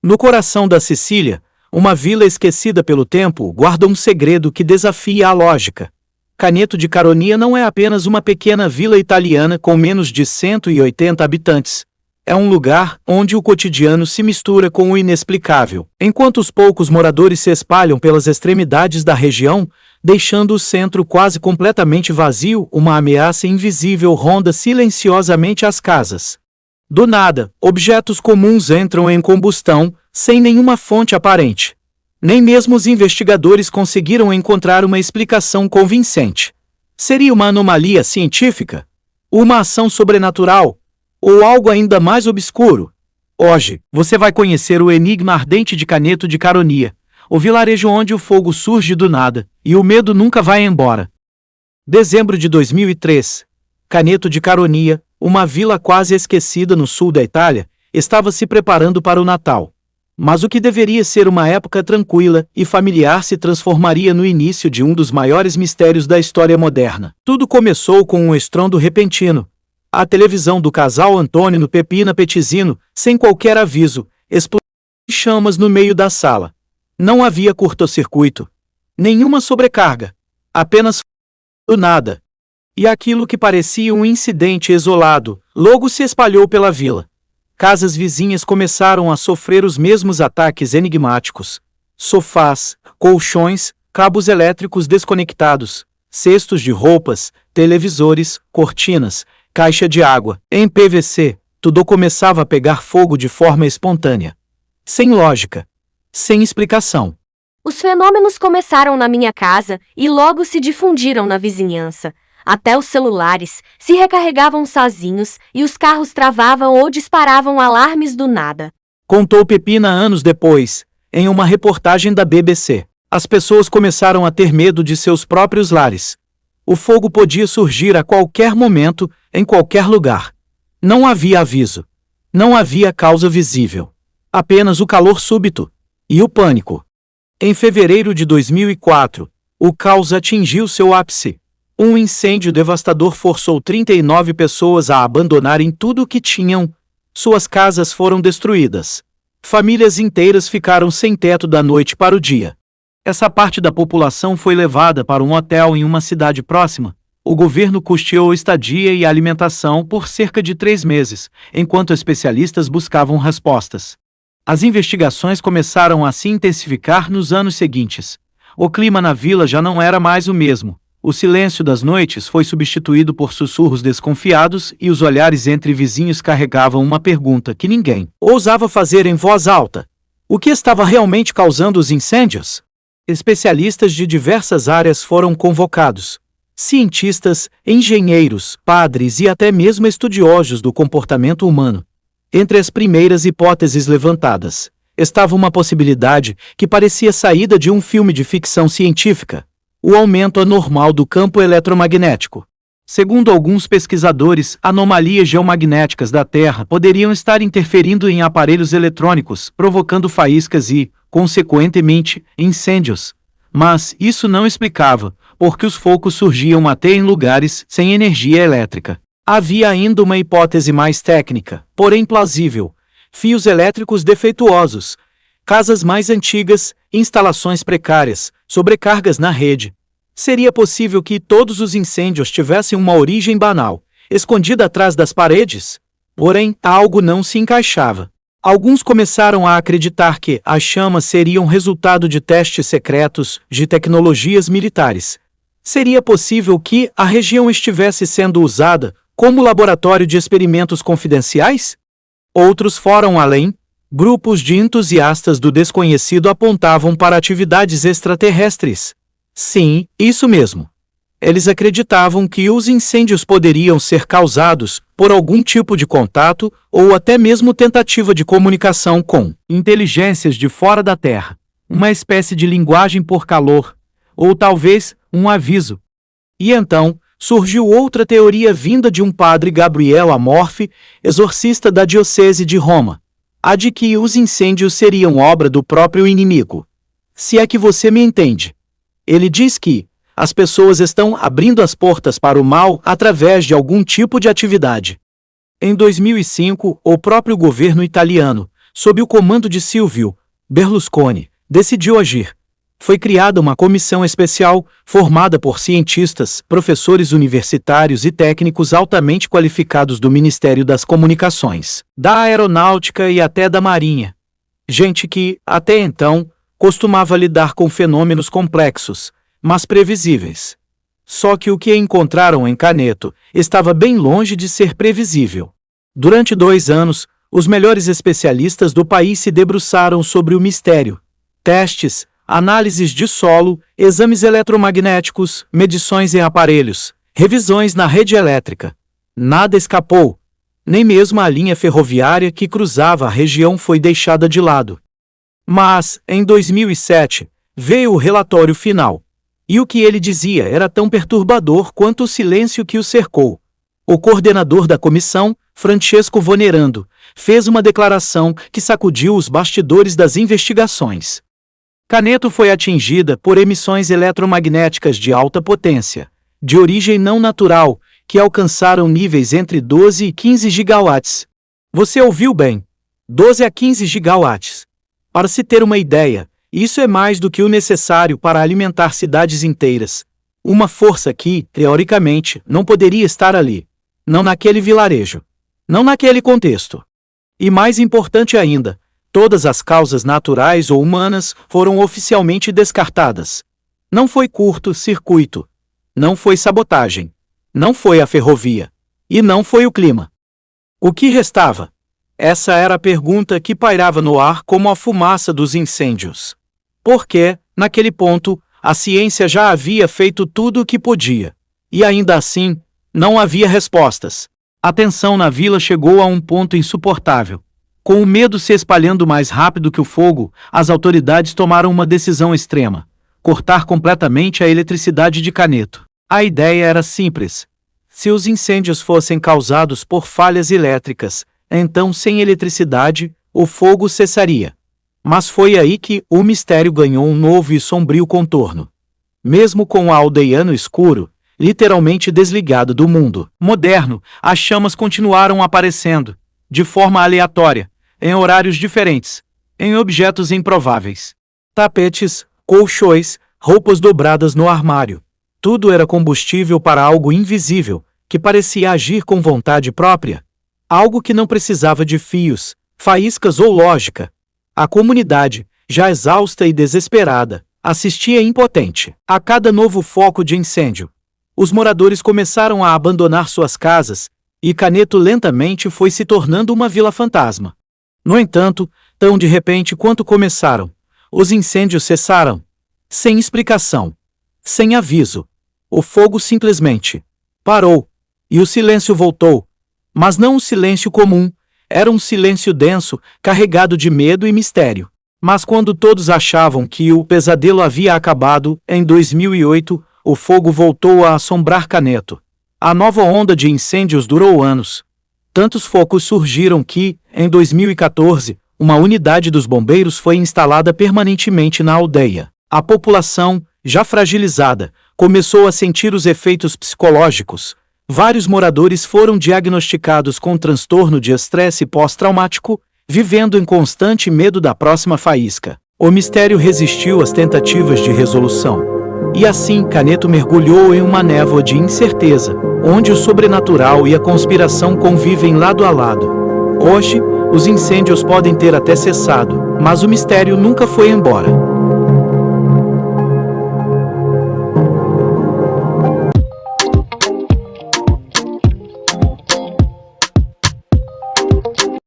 No coração da Sicília, uma vila esquecida pelo tempo guarda um segredo que desafia a lógica. Caneto de Caronia não é apenas uma pequena vila italiana com menos de 180 habitantes. É um lugar onde o cotidiano se mistura com o inexplicável, enquanto os poucos moradores se espalham pelas extremidades da região, deixando o centro quase completamente vazio. Uma ameaça invisível ronda silenciosamente as casas. Do nada, objetos comuns entram em combustão, sem nenhuma fonte aparente. Nem mesmo os investigadores conseguiram encontrar uma explicação convincente. Seria uma anomalia científica? Uma ação sobrenatural? Ou algo ainda mais obscuro? Hoje, você vai conhecer o enigma ardente de Caneto de Caronia, o vilarejo onde o fogo surge do nada, e o medo nunca vai embora. Dezembro de 2003. Caneto de Caronia, uma vila quase esquecida no sul da Itália, estava se preparando para o Natal. Mas o que deveria ser uma época tranquila e familiar se transformaria no início de um dos maiores mistérios da história moderna. Tudo começou com um estrondo repentino. A televisão do casal Antônio Pepina Pettizino, sem qualquer aviso, explodiu em chamas no meio da sala. Não havia curto-circuito. Nenhuma sobrecarga. Apenas do nada. E aquilo que parecia um incidente isolado, logo se espalhou pela vila. Casas vizinhas começaram a sofrer os mesmos ataques enigmáticos. Sofás, colchões, cabos elétricos desconectados, cestos de roupas, televisores, cortinas, caixa de água, em PVC, tudo começava a pegar fogo de forma espontânea. Sem lógica. Sem explicação. Os fenômenos começaram na minha casa e logo se difundiram na vizinhança. Até os celulares se recarregavam sozinhos e os carros travavam ou disparavam alarmes do nada. Contou Pepina anos depois, em uma reportagem da BBC. As pessoas começaram a ter medo de seus próprios lares. O fogo podia surgir a qualquer momento, em qualquer lugar. Não havia aviso. Não havia causa visível. Apenas o calor súbito. E o pânico. Em fevereiro de 2004, o caos atingiu seu ápice. Um incêndio devastador forçou 39 pessoas a abandonarem tudo o que tinham. Suas casas foram destruídas. Famílias inteiras ficaram sem teto da noite para o dia. Essa parte da população foi levada para um hotel em uma cidade próxima. O governo custeou estadia e alimentação por cerca de 3 meses, enquanto especialistas buscavam respostas. As investigações começaram a se intensificar nos anos seguintes. O clima na vila já não era mais o mesmo. O silêncio das noites foi substituído por sussurros desconfiados e os olhares entre vizinhos carregavam uma pergunta que ninguém ousava fazer em voz alta. O que estava realmente causando os incêndios? Especialistas de diversas áreas foram convocados. Cientistas, engenheiros, padres e até mesmo estudiosos do comportamento humano. Entre as primeiras hipóteses levantadas, estava uma possibilidade que parecia saída de um filme de ficção científica: o aumento anormal do campo eletromagnético. Segundo alguns pesquisadores, anomalias geomagnéticas da Terra poderiam estar interferindo em aparelhos eletrônicos, provocando faíscas e, consequentemente, incêndios. Mas isso não explicava porque os focos surgiam até em lugares sem energia elétrica. Havia ainda uma hipótese mais técnica, porém plausível: fios elétricos defeituosos, casas mais antigas, instalações precárias, sobrecargas na rede. Seria possível que todos os incêndios tivessem uma origem banal, escondida atrás das paredes? Porém, algo não se encaixava. Alguns começaram a acreditar que as chamas seriam resultado de testes secretos de tecnologias militares. Seria possível que a região estivesse sendo usada como laboratório de experimentos confidenciais? Outros foram além. Grupos de entusiastas do desconhecido apontavam para atividades extraterrestres. Sim, isso mesmo. Eles acreditavam que os incêndios poderiam ser causados por algum tipo de contato ou até mesmo tentativa de comunicação com inteligências de fora da Terra, uma espécie de linguagem por calor, ou talvez um aviso. E então, surgiu outra teoria vinda de um padre Gabriel Amorfi, exorcista da Diocese de Roma. A de que os incêndios seriam obra do próprio inimigo. Se é que você me entende. Ele diz que as pessoas estão abrindo as portas para o mal através de algum tipo de atividade. Em 2005, o próprio governo italiano sob o comando de Silvio Berlusconi, decidiu agir. Foi criada uma comissão especial, formada por cientistas, professores universitários e técnicos altamente qualificados do Ministério das Comunicações, da Aeronáutica e até da Marinha. Gente que, até então, costumava lidar com fenômenos complexos, mas previsíveis. Só que o que encontraram em Caneto estava bem longe de ser previsível. Durante 2 anos, os melhores especialistas do país se debruçaram sobre o mistério. Testes, análises de solo, exames eletromagnéticos, medições em aparelhos, revisões na rede elétrica. Nada escapou. Nem mesmo a linha ferroviária que cruzava a região foi deixada de lado. Mas, em 2007, veio o relatório final. E o que ele dizia era tão perturbador quanto o silêncio que o cercou. O coordenador da comissão, Francesco Vonerando, fez uma declaração que sacudiu os bastidores das investigações. Caneto foi atingida por emissões eletromagnéticas de alta potência, de origem não natural, que alcançaram níveis entre 12 e 15 gigawatts. Você ouviu bem, 12 a 15 gigawatts. Para se ter uma ideia, isso é mais do que o necessário para alimentar cidades inteiras. Uma força que, teoricamente, não poderia estar ali. Não naquele vilarejo. Não naquele contexto. E mais importante ainda, todas as causas naturais ou humanas foram oficialmente descartadas. Não foi curto-circuito. Não foi sabotagem. Não foi a ferrovia. E não foi o clima. O que restava? Essa era a pergunta que pairava no ar como a fumaça dos incêndios. Porque, naquele ponto, a ciência já havia feito tudo o que podia. E ainda assim, não havia respostas. A tensão na vila chegou a um ponto insuportável. Com o medo se espalhando mais rápido que o fogo, as autoridades tomaram uma decisão extrema: cortar completamente a eletricidade de Caneto. A ideia era simples. Se os incêndios fossem causados por falhas elétricas, então sem eletricidade, o fogo cessaria. Mas foi aí que o mistério ganhou um novo e sombrio contorno. Mesmo com o aldeiano escuro, literalmente desligado do mundo moderno, as chamas continuaram aparecendo, de forma aleatória, em horários diferentes, em objetos improváveis. Tapetes, colchões, roupas dobradas no armário. Tudo era combustível para algo invisível, que parecia agir com vontade própria. Algo que não precisava de fios, faíscas ou lógica. A comunidade, já exausta e desesperada, assistia impotente a cada novo foco de incêndio. Os moradores começaram a abandonar suas casas, e Caneto lentamente foi se tornando uma vila fantasma. No entanto, tão de repente quanto começaram, os incêndios cessaram. Sem explicação. Sem aviso. O fogo simplesmente parou. E o silêncio voltou. Mas não um silêncio comum. Era um silêncio denso, carregado de medo e mistério. Mas quando todos achavam que o pesadelo havia acabado, em 2008, o fogo voltou a assombrar Caneto. A nova onda de incêndios durou anos. Tantos focos surgiram que, em 2014, uma unidade dos bombeiros foi instalada permanentemente na aldeia. A população, já fragilizada, começou a sentir os efeitos psicológicos. Vários moradores foram diagnosticados com transtorno de estresse pós-traumático, vivendo em constante medo da próxima faísca. O mistério resistiu às tentativas de resolução. E assim Caneto mergulhou em uma névoa de incerteza, onde o sobrenatural e a conspiração convivem lado a lado. Hoje, os incêndios podem ter até cessado, mas o mistério nunca foi embora.